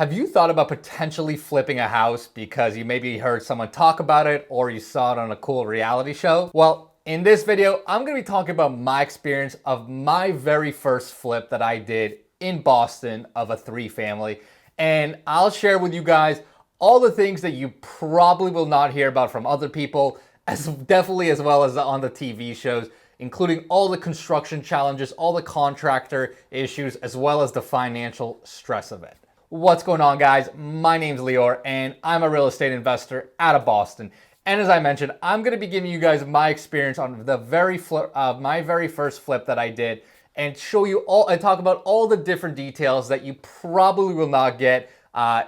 Have you thought about potentially flipping a house because you maybe heard someone talk about it or you saw it on a cool reality show? Well, in this video, I'm going to be talking about my experience of my very first flip that I did in Boston of a 3-family. And I'll share with you guys all the things that you probably will not hear about from other people, as well as on the TV shows, including all the construction challenges, all the contractor issues, as well as the financial stress of it. What's going on, guys? My name's Lior, and I'm a real estate investor out of Boston. And as I mentioned, I'm going to be giving you guys my experience on my very first flip that I did, and show you all and talk about all the different details that you probably will not get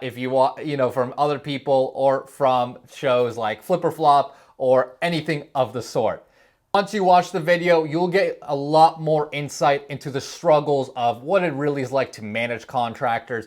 if you want, from other people or from shows like Flip or Flop or anything of the sort. Once you watch the video, you'll get a lot more insight into the struggles of what it really is like to manage contractors,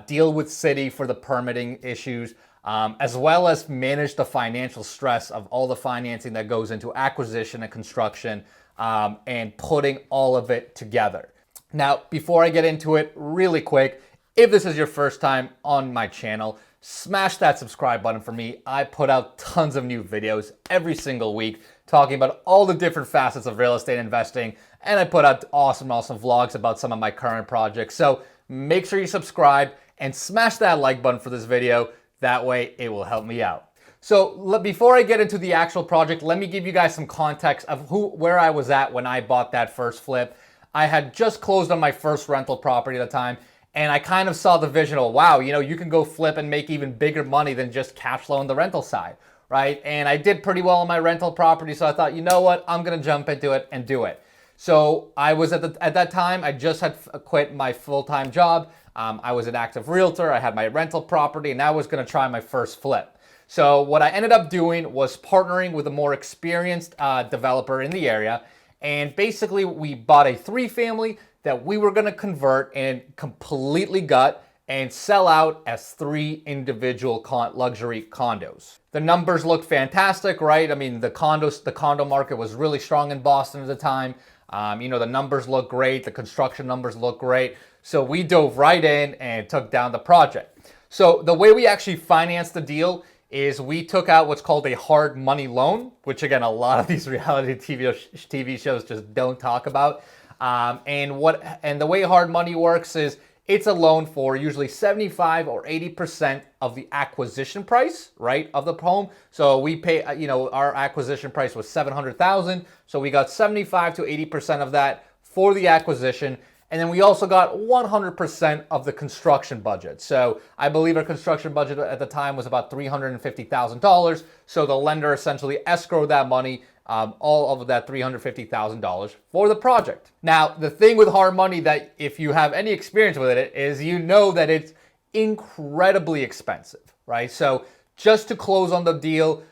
deal with city for the permitting issues, as well as manage the financial stress of all the financing that goes into acquisition and construction, and putting all of it together. Now, before I get into it, really quick, if this is your first time on my channel, smash that subscribe button for me. I put out tons of new videos every single week talking about all the different facets of real estate investing, and I put out awesome vlogs about some of my current projects. So make sure you subscribe and smash that like button for this video. That way it will help me out. So before I get into the actual project, let me give you guys some context of where I was at when I bought that first flip. I had just closed on my first rental property at the time, and I kind of saw the vision of, wow, you can go flip and make even bigger money than just cash flow on the rental side, right? And I did pretty well on my rental property, so I thought, you know what, I'm gonna jump into it and do it. So I was at that time, I just had quit my full-time job. I was an active realtor. I had my rental property, and I was going to try my first flip. So what I ended up doing was partnering with a more experienced developer in the area. And basically, we bought a 3-family that we were going to convert and completely gut and sell out as 3 individual luxury condos. The numbers looked fantastic, right? I mean, the condo market was really strong in Boston at the time. The numbers look great. The construction numbers look great. So we dove right in and took down the project. So the way we actually financed the deal is we took out what's called a hard money loan, which again, a lot of these reality TV shows just don't talk about. And the way hard money works is it's a loan for usually 75 or 80% of the acquisition price, right, of the home. So we pay, our acquisition price was $700,000. So we got 75 to 80% of that for the acquisition. And then we also got 100% of the construction budget. So I believe our construction budget at the time was about $350,000. So the lender essentially escrowed that money, all of that $350,000 for the project. Now, the thing with hard money that if you have any experience with it is that it's incredibly expensive, right? So just to close on the deal,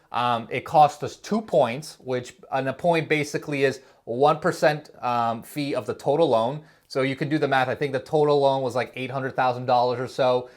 it cost us 2 points, which a point basically is 1% fee of the total loan. So you can do the math. I think the total loan was like $800,000 or so.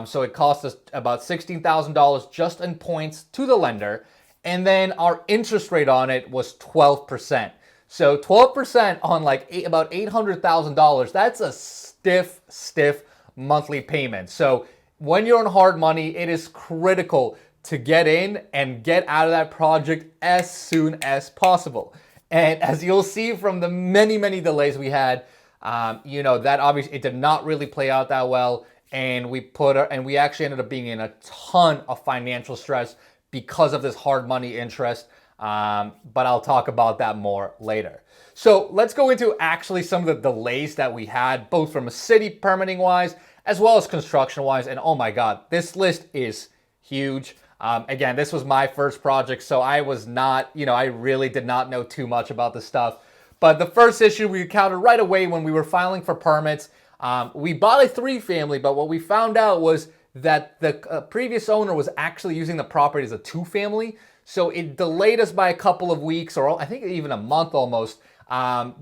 So it cost us about $16,000 just in points to the lender. And then our interest rate on it was 12%. So 12% on about $800,000, that's a stiff monthly payment. So when you're on hard money, it is critical to get in and get out of that project as soon as possible. And as you'll see from the many delays we had, that obviously it did not really play out that well. And we actually ended up being in a ton of financial stress because of this hard money interest, but I'll talk about that more later. So let's go into actually some of the delays that we had, both from a city permitting wise, as well as construction wise. And oh my God, this list is huge. Again, this was my first project, so I was not, I really did not know too much about this stuff. But the first issue we encountered right away when we were filing for permits, we bought a 3-family, but what we found out was that the previous owner was actually using the property as a 2-family. So it delayed us by a couple of weeks, or I think even a month almost,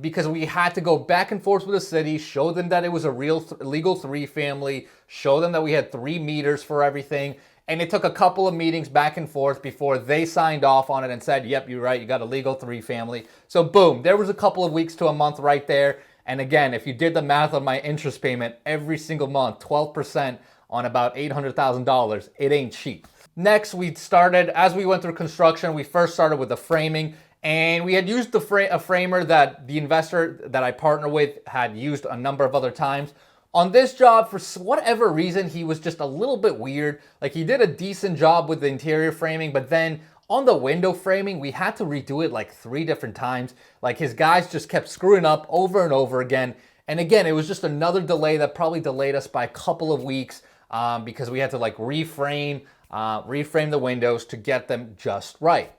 because we had to go back and forth with the city, show them that it was a real legal 3-family, show them that we had 3 meters for everything. And it took a couple of meetings back and forth before they signed off on it and said, yep, you're right, you got a legal 3-family. So boom, there was a couple of weeks to a month right there. And again, if you did the math on my interest payment every single month, 12% on about $800,000. It ain't cheap. Next, we started, as we went through construction, we first started with the framing, and we had used a framer that the investor that I partner with had used a number of other times. On this job, for whatever reason, he was just a little bit weird. Like, he did a decent job with the interior framing, but then on the window framing, we had to redo it like 3 different times. Like, his guys just kept screwing up over and over again. And again, it was just another delay that probably delayed us by a couple of weeks because we had to like reframe the windows to get them just right.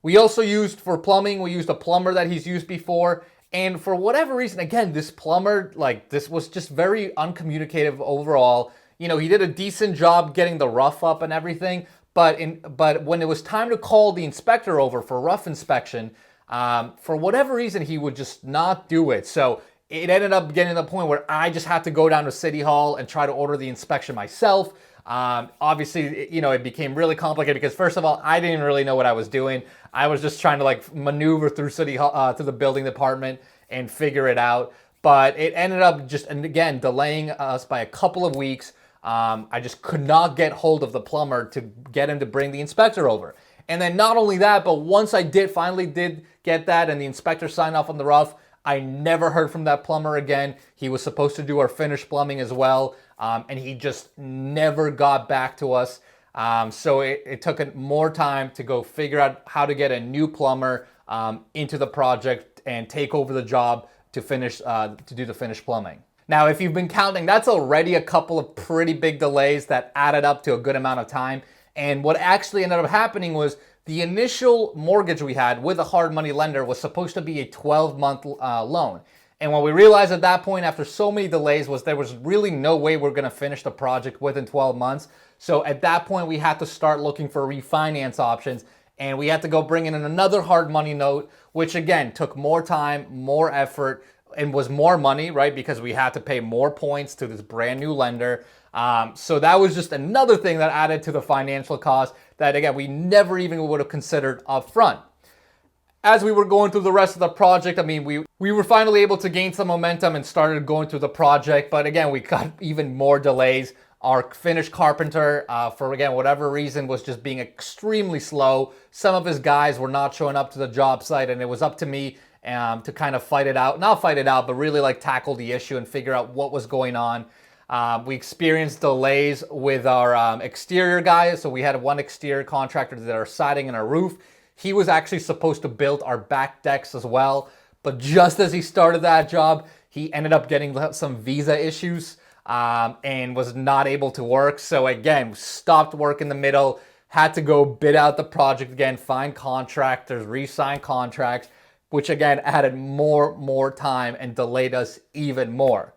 We also used, for plumbing, we used a plumber that he's used before. And for whatever reason, again, this plumber, like, this was just very uncommunicative overall. You know, he did a decent job getting the rough up and everything, but when it was time to call the inspector over for rough inspection, for whatever reason, he would just not do it. So it ended up getting to the point where I just had to go down to City Hall and try to order the inspection myself. Obviously, you know, it became really complicated because, first of all, I didn't really know what I was doing. I was just trying to like maneuver through City Hall, through the building department and figure it out. But it ended up just, and again, delaying us by a couple of weeks. I just could not get hold of the plumber to get him to bring the inspector over. And then not only that, but once I finally did get that and the inspector signed off on the rough, I never heard from that plumber again. He was supposed to do our finished plumbing as well, and he just never got back to us. So it took more time to go figure out how to get a new plumber into the project and take over the job to do the finished plumbing. Now, if you've been counting, that's already a couple of pretty big delays that added up to a good amount of time. And what actually ended up happening was the initial mortgage we had with a hard money lender was supposed to be a 12-month loan. And what we realized at that point, after so many delays, was there was really no way we're going to finish the project within 12 months. So at that point, we had to start looking for refinance options, and we had to go bring in another hard money note, which again took more time, more effort, and was more money, right? Because we had to pay more points to this brand new lender. So that was just another thing that added to the financial cost that, again, we never even would have considered up front. As we were going through the rest of the project, I mean, we were finally able to gain some momentum and started going through the project. But again, we got even more delays. Our finished carpenter, for again, whatever reason, was just being extremely slow. Some of his guys were not showing up to the job site, and it was up to me to kind of not fight it out, but really like tackle the issue and figure out what was going on. We experienced delays with our exterior guys. So we had one exterior contractor that did our siding and our roof. He was actually supposed to build our back decks as well. But just as he started that job, he ended up getting some visa issues and was not able to work. So again, stopped work in the middle, had to go bid out the project again, find contractors, re-sign contracts, which again added more time and delayed us even more.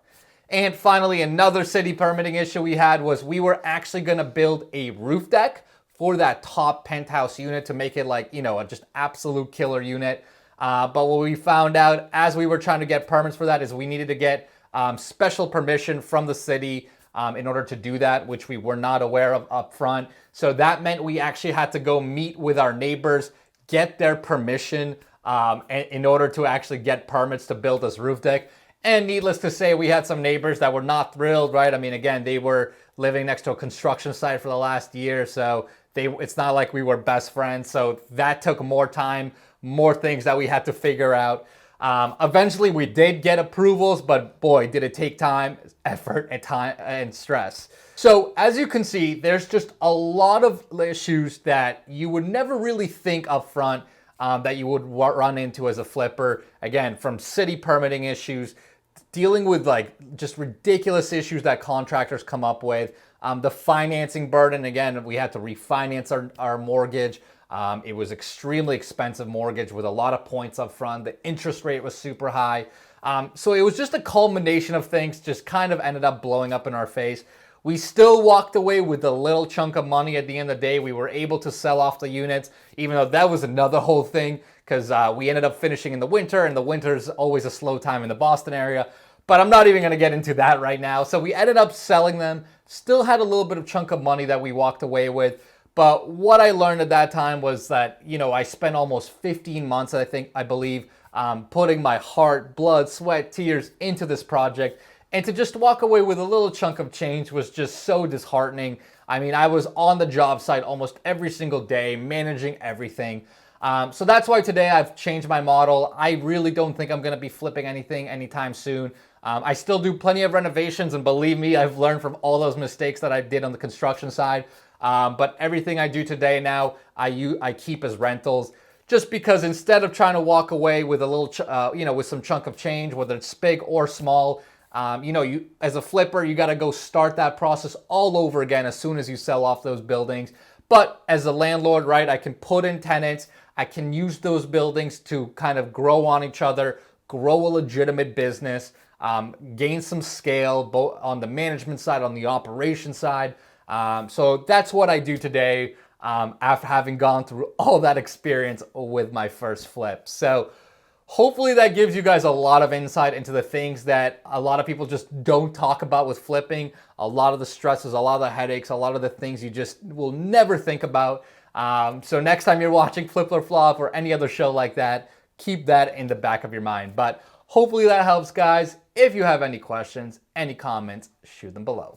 And finally, another city permitting issue we had was we were actually going to build a roof deck for that top penthouse unit to make it like, you know, a just absolute killer unit. But what we found out as we were trying to get permits for that is we needed to get special permission from the city in order to do that, which we were not aware of up front. So that meant we actually had to go meet with our neighbors, get their permission in order to actually get permits to build this roof deck. And needless to say, we had some neighbors that were not thrilled, right? I mean, again, they were living next to a construction site for the last year, so it's not like we were best friends. So that took more time, more things that we had to figure out. Eventually, we did get approvals, but boy, did it take time, effort, and stress. So as you can see, there's just a lot of issues that you would never really think up front that you would run into as a flipper. Again, from city permitting issues, dealing with like just ridiculous issues that contractors come up with, the financing burden. Again, we had to refinance our mortgage. It was extremely expensive mortgage with a lot of points up front. The interest rate was super high. So it was just a culmination of things just kind of ended up blowing up in our face. We still walked away with a little chunk of money at the end of the day. We were able to sell off the units, even though that was another whole thing because we ended up finishing in the winter, and the winter is always a slow time in the Boston area. But I'm not even going to get into that right now. So we ended up selling them, still had a little bit of chunk of money that we walked away with. But what I learned at that time was that, you know, I spent almost 15 months, I believe, putting my heart, blood, sweat, tears into this project. And to just walk away with a little chunk of change was just so disheartening. I mean, I was on the job site almost every single day, managing everything. So that's why today I've changed my model. I really don't think I'm going to be flipping anything anytime soon. I still do plenty of renovations, and believe me, I've learned from all those mistakes that I did on the construction side. But everything I do today now, I keep as rentals, just because instead of trying to walk away with a little, with some chunk of change, whether it's big or small, you as a flipper, you got to go start that process all over again as soon as you sell off those buildings. But as a landlord, right, I can put in tenants. I can use those buildings to kind of grow on each other, grow a legitimate business, gain some scale both on the management side, on the operation side. So that's what I do today after having gone through all that experience with my first flip. So hopefully that gives you guys a lot of insight into the things that a lot of people just don't talk about with flipping. A lot of the stresses, a lot of the headaches, a lot of the things you just will never think about. So next time you're watching Flip or Flop or any other show like that, keep that in the back of your mind. But hopefully that helps, guys. If you have any questions, any comments, shoot them below.